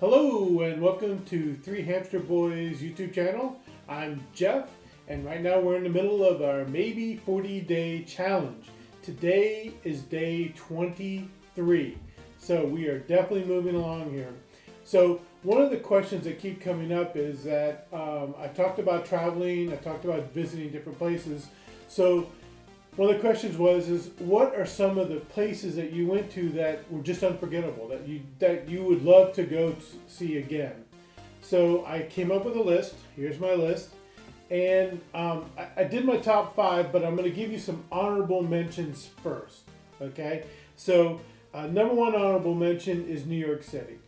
Hello and welcome to Three Hamster Boys YouTube channel. I'm Jeff and right now we're in the middle of our maybe 40-day challenge. Today is day 23. So we are definitely moving along here. So one of the questions that keep coming up is that I talked about traveling, I talked about visiting different places. So one of the questions is what are some of the places that you went to that were just unforgettable, that you would love to go see again? So I came up with a list. Here's my list. And I did my top 5, but I'm going to give you some honorable mentions first. Okay? So number 1 honorable mention is New York City.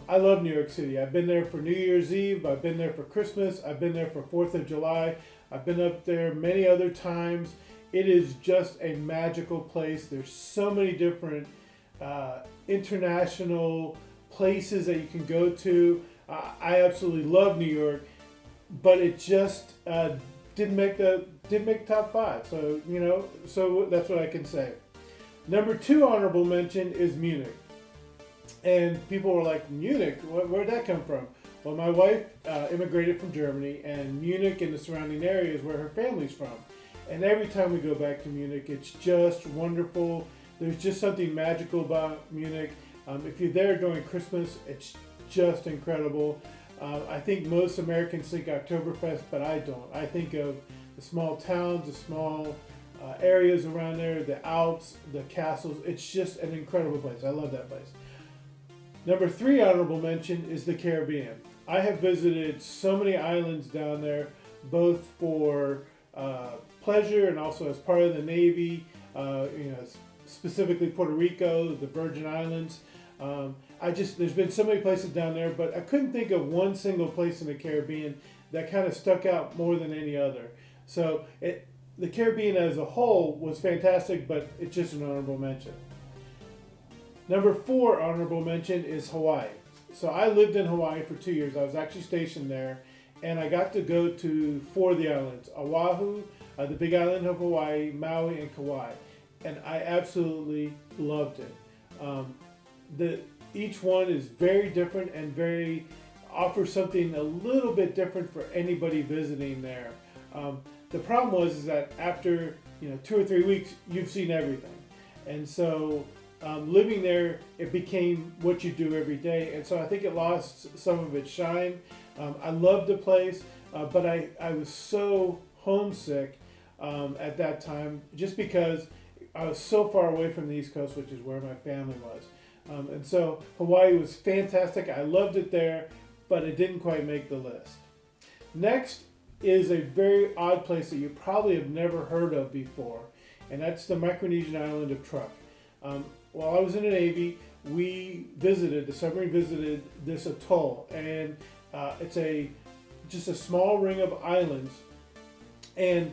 I love New York City. I've been there for New Year's Eve. I've been there for Christmas. I've been there for 4th of July. I've been up there many other times. It is just a magical place. There's so many different international places that you can go to. I absolutely love New York, but it just didn't make top 5. So so that's what I can say. Number 2 honorable mention is Munich, and people were like, Munich? Where'd that come from? Well, my wife immigrated from Germany, and Munich and the surrounding area is where her family's from. And every time we go back to Munich, it's just wonderful. There's just something magical about Munich. If you're there during Christmas, it's just incredible. I think most Americans think Oktoberfest, but I don't. I think of the small towns, the small areas around there, the Alps, the castles. It's just an incredible place. I love that place. Number 3 honorable mention is the Caribbean. I have visited so many islands down there, both for pleasure and also as part of the Navy, specifically Puerto Rico, the Virgin Islands. There's been so many places down there, but I couldn't think of one single place in the Caribbean that kind of stuck out more than any other. So the Caribbean as a whole was fantastic, but it's just an honorable mention. Number 4 honorable mention is Hawaii. So I lived in Hawaii for 2 years. I was actually stationed there, and I got to go to 4 of the islands: Oahu, the Big Island of Hawaii, Maui, and Kauai. And I absolutely loved it. Each one is very different and offers something a little bit different for anybody visiting there. The problem was that after 2 or 3 weeks, you've seen everything, and so living there, it became what you do every day, and so I think it lost some of its shine. I loved the place, but I was so homesick at that time, just because I was so far away from the East Coast, which is where my family was. And so Hawaii was fantastic. I loved it there, but it didn't quite make the list. Next is a very odd place that you probably have never heard of before, and that's the Micronesian island of Truk. While I was in the Navy, the submarine visited this atoll, and it's just a small ring of islands. And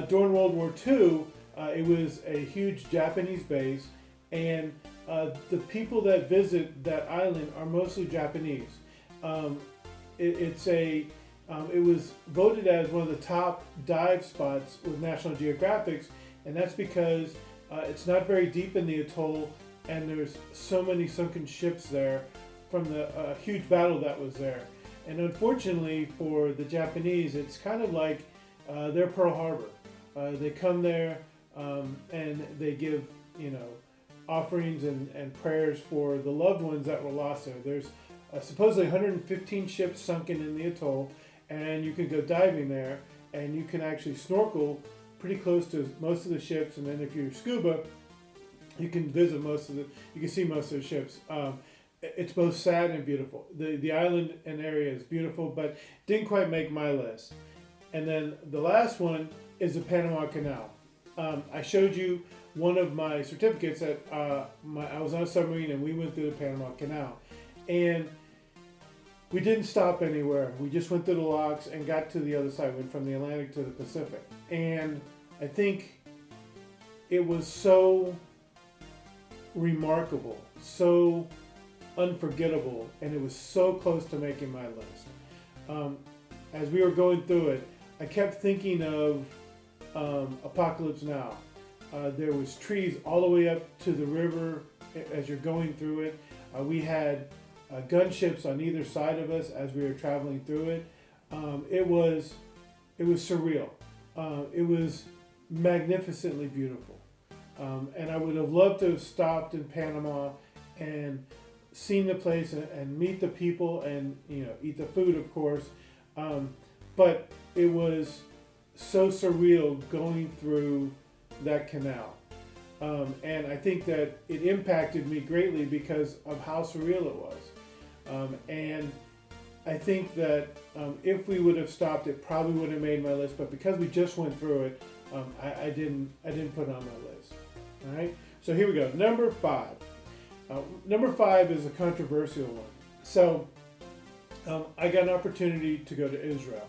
during World War II, it was a huge Japanese base, and the people that visit that island are mostly Japanese. It was voted as one of the top dive spots with National Geographic's, and that's because it's not very deep in the atoll, and there's so many sunken ships there from the huge battle that was there. And unfortunately for the Japanese, it's kind of like their Pearl Harbor. They come there and they give offerings and prayers for the loved ones that were lost there. There's supposedly 115 ships sunken in the atoll, and you can go diving there, and you can actually snorkel pretty close to most of the ships, and then if you're scuba, you can visit you can see most of the ships. It's both sad and beautiful. The island and area is beautiful, but didn't quite make my list. And then the last one is the Panama Canal. I showed you one of my certificates that I was on a submarine and we went through the Panama Canal. And we didn't stop anywhere. We just went through the locks and got to the other side, went from the Atlantic to the Pacific. And I think it was so remarkable, so unforgettable, and it was so close to making my list. As we were going through it, I kept thinking of Apocalypse Now. There was trees all the way up to the river as you're going through it. We had gunships on either side of us as we were traveling through it. It was surreal. It was magnificently beautiful. And I would have loved to have stopped in Panama and seen the place and meet the people and eat the food, of course. But it was so surreal going through that canal. And I think that it impacted me greatly because of how surreal it was. And I think that if we would have stopped, it probably would have made my list. But because we just went through it, I didn't put it on my list. All right. So here we go. Number 5. Number 5 is a controversial one. So I got an opportunity to go to Israel.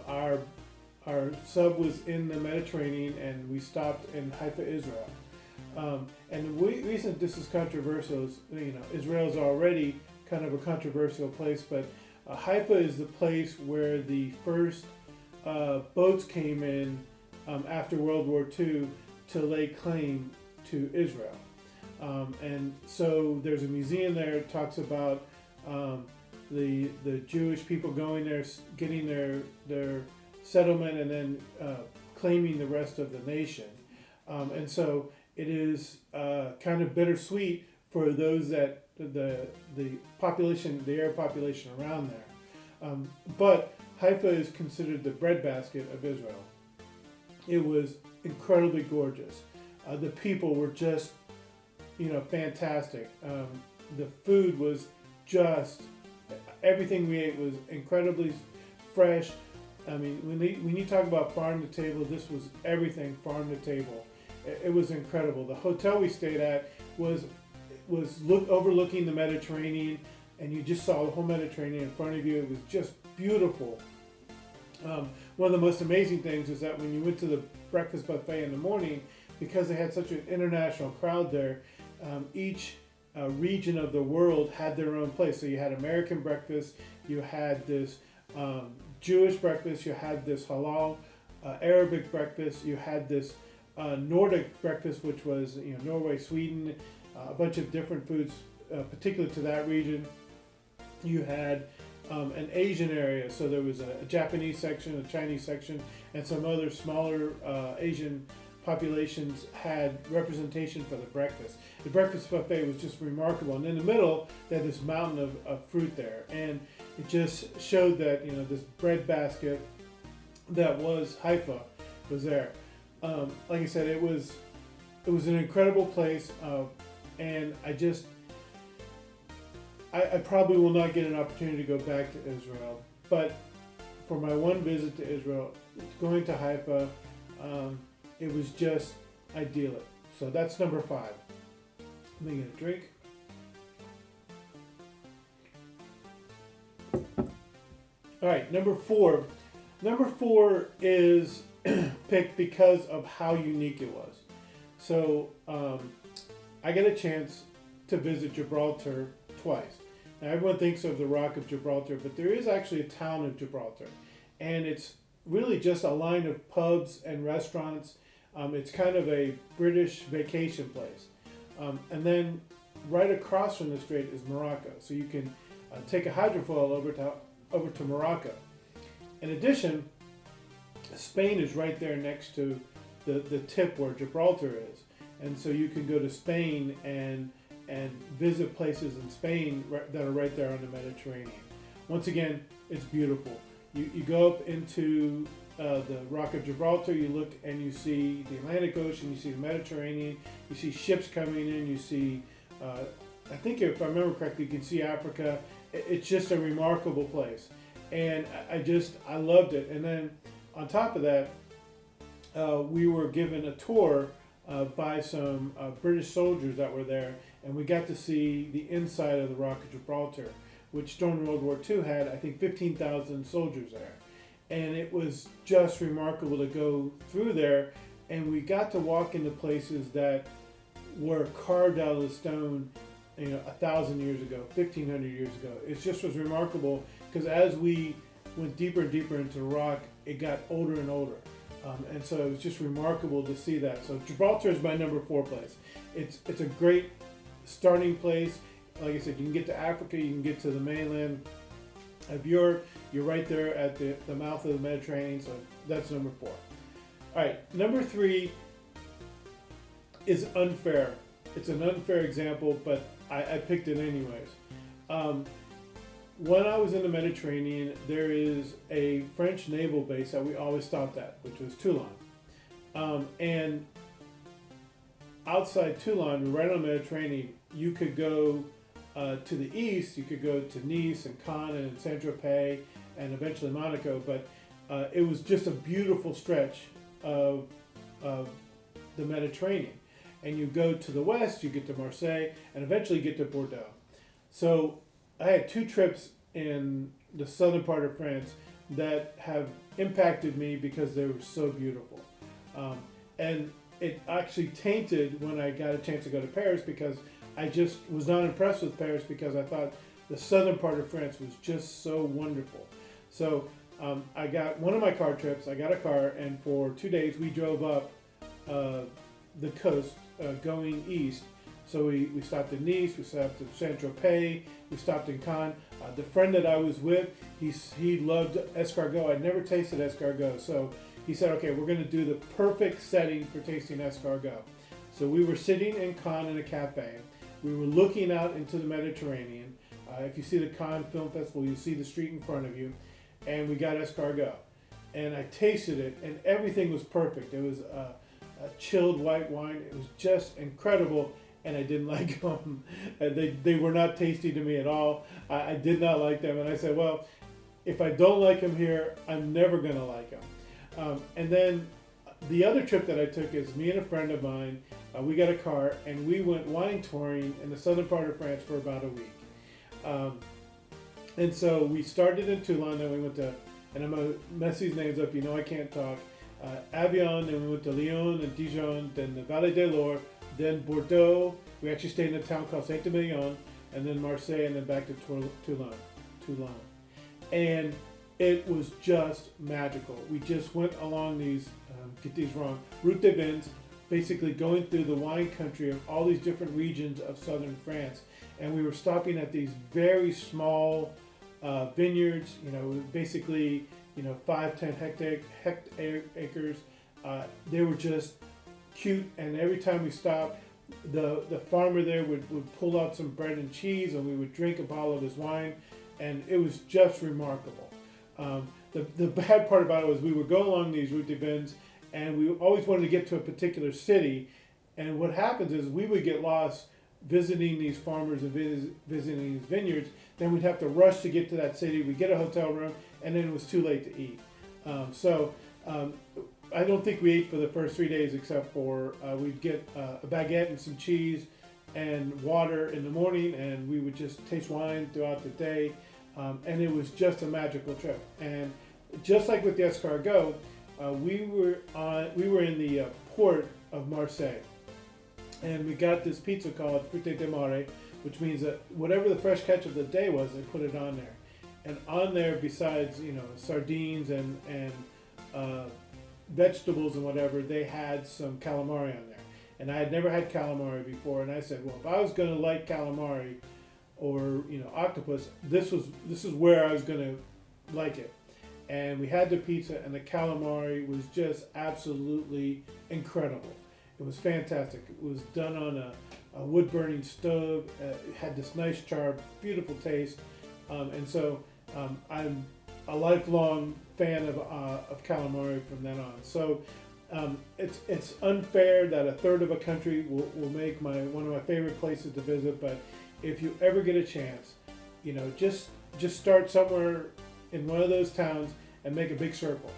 Our sub was in the Mediterranean, and we stopped in Haifa, Israel. And the reason this is controversial is, Israel is already kind of a controversial place, but Haifa is the place where the first boats came in after World War II to lay claim to Israel. And so there's a museum there that talks about the Jewish people going there, getting their settlement, and then claiming the rest of the nation. And so it is kind of bittersweet for those that the population, the Arab population around there. But Haifa is considered the breadbasket of Israel. It was incredibly gorgeous. The people were just, fantastic. The food was just, everything we ate was incredibly fresh. I mean, when you talk about farm to table, this was everything farm to table. It was incredible. The hotel we stayed at was overlooking the Mediterranean, and you just saw the whole Mediterranean in front of you. It was just beautiful. One of the most amazing things is that when you went to the breakfast buffet in the morning, because they had such an international crowd there, each region of the world had their own place. So you had American breakfast, you had this Jewish breakfast, you had this halal Arabic breakfast, you had this Nordic breakfast, which was Norway, Sweden, a bunch of different foods particular to that region. You had an Asian area, so there was a Japanese section, a Chinese section, and some other smaller Asian populations had representation for the breakfast. The breakfast buffet was just remarkable, and in the middle they had this mountain of fruit there, and it just showed that this breadbasket that was Haifa was there. Like I said, it was an incredible place, and I probably will not get an opportunity to go back to Israel, but for my one visit to Israel, going to Haifa, it was just idyllic. So that's number 5. Let me get a drink. All right, number 4. Number 4 is picked because of how unique it was. So I got a chance to visit Gibraltar twice. Now everyone thinks of the Rock of Gibraltar, but there is actually a town of Gibraltar, and it's really just a line of pubs and restaurants. It's kind of a British vacation place. And then right across from the strait is Morocco, so you can take a hydrofoil over to Morocco. In addition, Spain is right there next to the tip where Gibraltar is, and so you can go to Spain and visit places in Spain that are right there on the Mediterranean. Once again, it's beautiful. You go up into the Rock of Gibraltar, you look and you see the Atlantic Ocean, you see the Mediterranean, you see ships coming in, you see, I think if I remember correctly, you can see Africa. It's just a remarkable place. And I loved it. And then on top of that, we were given a tour by some British soldiers that were there, and we got to see the inside of the Rock of Gibraltar, which during World War II had, I think, 15,000 soldiers there. And it was just remarkable to go through there, and we got to walk into places that were carved out of the stone, 1,000 years ago, 1,500 years ago. It just was remarkable because as we went deeper and deeper into the rock, it got older and older. And so it was just remarkable to see that. So Gibraltar is my number 4 place. It's a great starting place. like I said, you can get to Africa, you can get to the mainland of Europe. You're right there at the mouth of the Mediterranean, so that's number 4. All right, number 3 is unfair. It's an unfair example, but I picked it anyways. When I was in the Mediterranean, there is a French naval base that we always stopped at, which was Toulon. And outside Toulon, right on the Mediterranean, you could go to the east. You could go to Nice and Cannes and Saint-Tropez and eventually Monaco, but it was just a beautiful stretch of the Mediterranean. And you go to the west, you get to Marseille, and eventually get to Bordeaux. So I had 2 trips in the southern part of France that have impacted me because they were so beautiful. And it actually tainted when I got a chance to go to Paris, because I just was not impressed with Paris because I thought the southern part of France was just so wonderful. So I got one of my car trips, I got a car, and for 2 days we drove up the coast going east. So we stopped in Nice, we stopped in Saint-Tropez, we stopped in Cannes. The friend that I was with, he loved escargot. I'd never tasted escargot, so he said, okay, we're going to do the perfect setting for tasting escargot. So we were sitting in Cannes in a cafe. We were looking out into the Mediterranean. If you see the Cannes Film Festival, you see the street in front of you. And we got escargot. And I tasted it, and everything was perfect. It was a chilled white wine. It was just incredible. And I didn't like them. They were not tasty to me at all. I did not like them. And I said, well, if I don't like them here, I'm never going to like them. And then the other trip that I took is me and a friend of mine. We got a car and we went wine touring in the southern part of France for about a week. And so we started in Toulon, then we went to, and I'm going to mess these names up, you know I can't talk, Avion, then we went to Lyon and Dijon, then the Vallée de l'Or, then Bordeaux. We actually stayed in a town called Saint-Emilion, and then Marseille, and then back to Toulon. And it was just magical. We just went along these, get these wrong, route des vins, basically going through the wine country of all these different regions of southern France. And we were stopping at these very small vineyards, basically, 5-10 hectares. They were just cute, and every time we stopped, the farmer there would pull out some bread and cheese, and we would drink a bottle of his wine, and it was just remarkable. The bad part about it was we would go along these route des vins, and we always wanted to get to a particular city, and what happens is we would get lost visiting these farmers and visiting these vineyards. Then we'd have to rush to get to that city. We'd get a hotel room, and then it was too late to eat. I don't think we ate for the first 3 days, except for we'd get a baguette and some cheese and water in the morning, and we would just taste wine throughout the day. And it was just a magical trip. And just like with the escargot, we were in the port of Marseille, and we got this pizza called frutte de mare, which means that whatever the fresh catch of the day was, they put it on there. And on there, besides sardines and vegetables and whatever, they had some calamari on there. And I had never had calamari before, and I said, well, if I was going to like calamari or octopus, this is where I was going to like it. And we had the pizza, and the calamari was just absolutely incredible. It was fantastic. It was done on a wood-burning stove. It had this nice char, beautiful taste. And so I'm a lifelong fan of calamari from then on. So it's unfair that a third of a country will make one of my favorite places to visit. But if you ever get a chance, just start somewhere in one of those towns and make a big circle.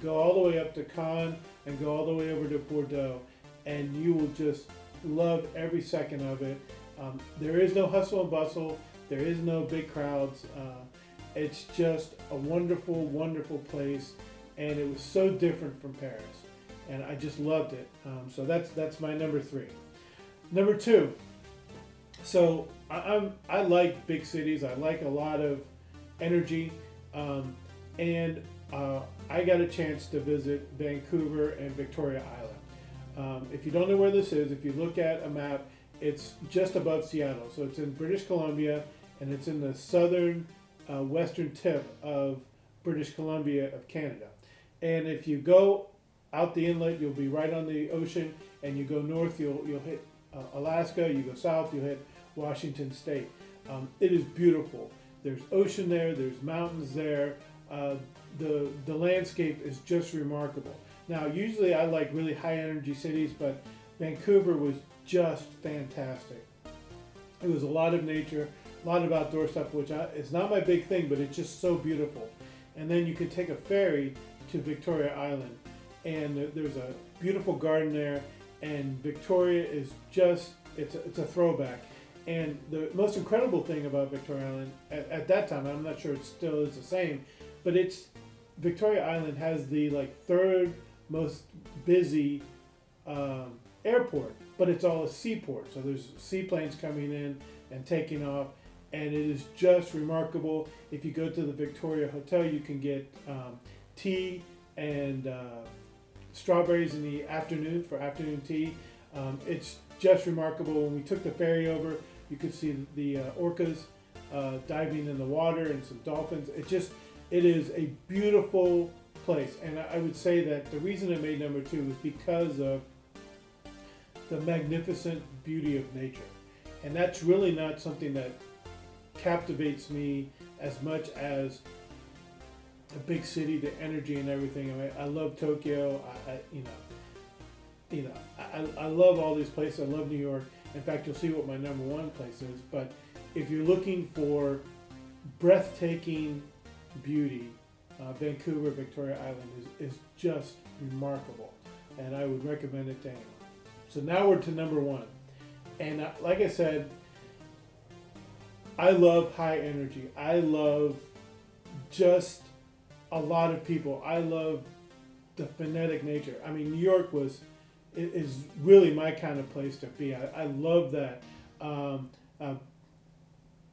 Go all the way up to Cannes and go all the way over to Bordeaux, and you will just love every second of it. There is no hustle and bustle. There is no big crowds. It's just a wonderful, wonderful place, and it was so different from Paris, and I just loved it. So that's my number 3. Number 2. So I like big cities. I like a lot of energy, and I got a chance to visit Vancouver and Victoria Island. If you don't know where this is, if you look at a map, It's just above Seattle, so it's in British Columbia, and it's in the southern western tip of British Columbia of Canada. And if you go out the inlet, you'll be right on the ocean, and you go north, you'll hit Alaska. You go south, you hit Washington State. It is beautiful. There's ocean there. There's mountains there. The landscape is just remarkable. Now, usually I like really high energy cities, but Vancouver was just fantastic. It was a lot of nature, a lot of outdoor stuff, which it's not my big thing, but it's just so beautiful. And then you could take a ferry to Victoria Island, and there's a beautiful garden there, and Victoria is just, it's a throwback. And the most incredible thing about Victoria Island at that time, I'm not sure it still is the same, but Victoria Island has the third most busy airport, but it's all a seaport. So there's seaplanes coming in and taking off, and it is just remarkable. If you go to the Victoria Hotel, you can get tea and strawberries in the afternoon for afternoon tea. It's just remarkable. When we took the ferry over, you could see the orcas diving in the water and some dolphins. It is a beautiful place, and I would say that the reason it made number 2 was because of the magnificent beauty of nature. And that's really not something that captivates me as much as a big city, the energy and everything. I mean, I love Tokyo. I love all these places. I love New York. In fact, you'll see what my number 1 place is. But if you're looking for breathtaking beauty, Vancouver, Victoria Island is just remarkable, and I would recommend it to anyone. So now we're to number 1, and like I said, I love high energy. I love just a lot of people. I love the frenetic nature. I mean, New York is really my kind of place to be. I love that.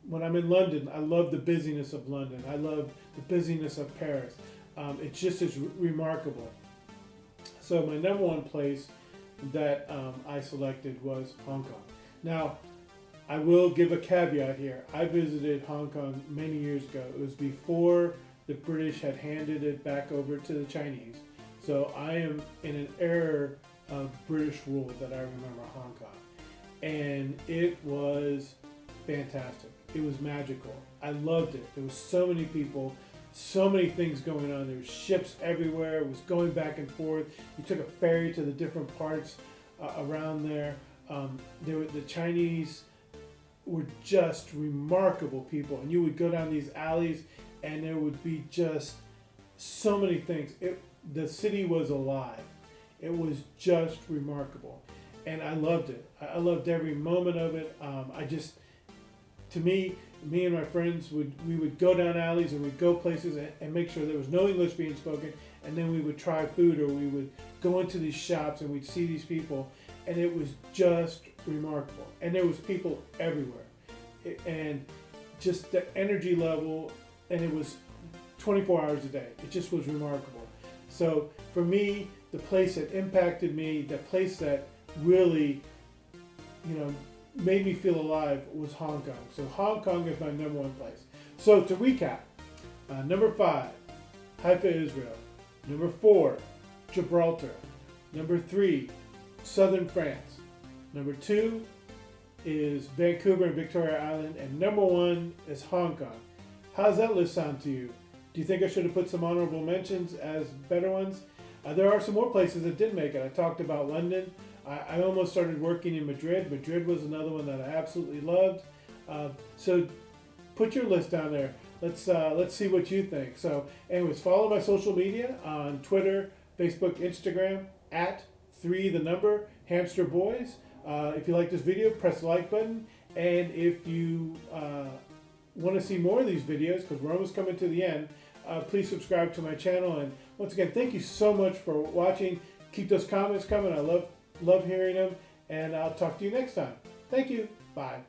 When I'm in London, I love the busyness of London. I love the busyness of Paris. It just is remarkable. So my number 1 place that I selected was Hong Kong. Now, I will give a caveat here. I visited Hong Kong many years ago. It was before the British had handed it back over to the Chinese. So I am in an era of British rule that I remember Hong Kong. And it was fantastic. It was magical. I loved it. There was so many people, so many things going on. There were ships everywhere. It was going back and forth. You took a ferry to the different parts around there. The Chinese were just remarkable people. And you would go down these alleys and there would be just so many things. The city was alive. It was just remarkable. And I loved it. I loved every moment of it. To me and my friends we would go down alleys and we'd go places and make sure there was no English being spoken, and then we would try food, or we would go into these shops and we'd see these people, and it was just remarkable. And there was people everywhere, and just the energy level, and it was 24 hours a day. It just was remarkable. So for me, the place that impacted me, the place that really, made me feel alive was Hong Kong. So Hong Kong is my number 1 place. So to recap, number 5, Haifa, Israel. Number 4, Gibraltar. Number 3, southern France. Number 2 is Vancouver and Victoria Island. And number 1 is Hong Kong. How's that list sound to you? Do you think I should have put some honorable mentions as better ones? There are some more places that did make it. I talked about London. I almost started working in Madrid. Madrid was another one that I absolutely loved. So put your list down there. Let's see what you think. So anyways, follow my social media on Twitter, Facebook, Instagram, @3 Boys. If you like this video, press the like button. And if you want to see more of these videos, because we're almost coming to the end, please subscribe to my channel. And once again, thank you so much for watching. Keep those comments coming. I love hearing them, and I'll talk to you next time. Thank you. Bye.